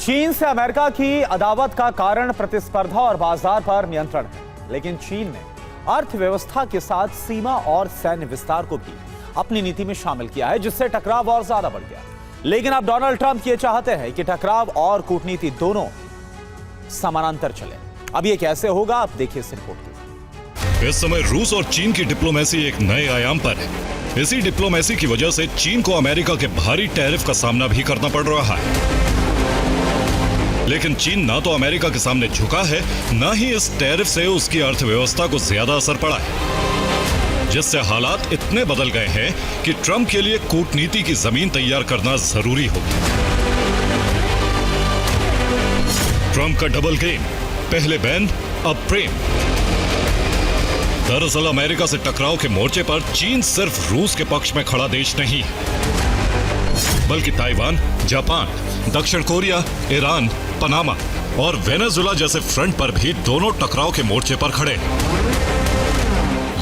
चीन से अमेरिका की अदावत का कारण प्रतिस्पर्धा और बाजार पर नियंत्रण है, लेकिन चीन ने अर्थव्यवस्था के साथ सीमा और सैन्य विस्तार को भी अपनी नीति में शामिल किया है, जिससे टकराव और ज्यादा बढ़ गया। लेकिन अब डोनाल्ड ट्रंप ये चाहते हैं कि टकराव और कूटनीति दोनों समानांतर चले। अब ये कैसे होगा, आप देखिए इस रिपोर्ट को। इस समय रूस और चीन की डिप्लोमेसी एक नए आयाम पर है। इसी डिप्लोमेसी की वजह से चीन को अमेरिका के भारी टैरिफ का सामना भी करना पड़ रहा है। लेकिन चीन ना तो अमेरिका के सामने झुका है, ना ही इस टैरिफ से उसकी अर्थव्यवस्था को ज्यादा असर पड़ा है, जिससे हालात इतने बदल गए हैं कि ट्रंप के लिए कूटनीति की जमीन तैयार करना जरूरी होगा। ट्रंप का डबल गेम, पहले बैन अब प्रेम। दरअसल अमेरिका से टकराव के मोर्चे पर चीन सिर्फ रूस के पक्ष में खड़ा देश नहीं, बल्कि ताइवान, जापान, दक्षिण कोरिया, ईरान, पनामा और वेनेजुला जैसे फ्रंट पर भी दोनों टकराव के मोर्चे पर खड़े।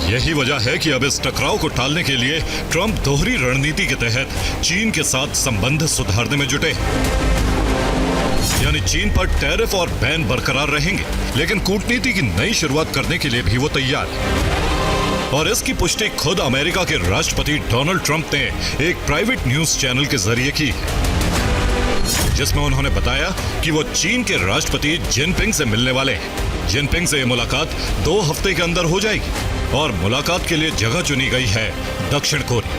यही वजह है कि अब इस टकराव को टालने के लिए ट्रंप दोहरी रणनीति के तहत चीन के साथ संबंध सुधारने में जुटे। यानी चीन पर टैरिफ और बैन बरकरार रहेंगे, लेकिन कूटनीति की नई शुरुआत करने के लिए भी वो तैयार है। और इसकी पुष्टि खुद अमेरिका के राष्ट्रपति डोनाल्ड ट्रंप ने एक प्राइवेट न्यूज चैनल के जरिए की, जिसमें उन्होंने बताया कि वो चीन के राष्ट्रपति जिनपिंग से मिलने वाले हैं। जिनपिंग से ये मुलाकात 2 हफ्ते के अंदर हो जाएगी और मुलाकात के लिए जगह चुनी गई है दक्षिण कोरिया।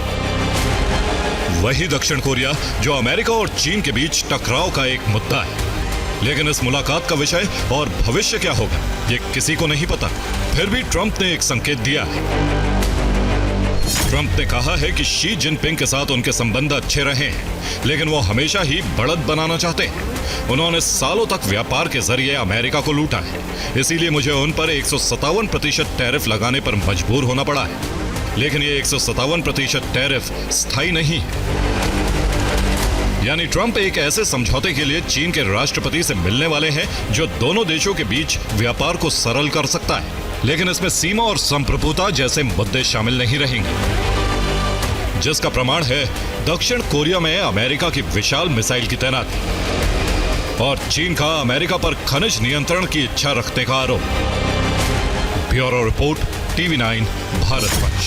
वही दक्षिण कोरिया जो अमेरिका और चीन के बीच टकराव का एक मुद्दा है। लेकिन इस मुलाकात का विषय और भविष्य क्या होगा, ये किसी को नहीं पता। फिर भी ट्रंप ने एक संकेत दिया है। ट्रंप ने कहा है कि शी जिनपिंग के साथ उनके संबंध अच्छे रहे हैं, लेकिन वो हमेशा ही बढ़त बनाना चाहते हैं। उन्होंने सालों तक व्यापार के जरिए अमेरिका को लूटा है, इसीलिए मुझे उन पर 157% टैरिफ लगाने पर मजबूर होना पड़ा है। लेकिन ये 157% टैरिफ स्थायी नहीं है। यानी ट्रंप एक ऐसे समझौते के लिए चीन के राष्ट्रपति से मिलने वाले हैं जो दोनों देशों के बीच व्यापार को सरल कर सकता है, लेकिन इसमें सीमा और संप्रभुता जैसे मुद्दे शामिल नहीं रहेंगे, जिसका प्रमाण है दक्षिण कोरिया में अमेरिका की विशाल मिसाइल की तैनाती और चीन का अमेरिका पर खनिज नियंत्रण की इच्छा रखने का आरोप। Bureau report, TV9 भारतवंश।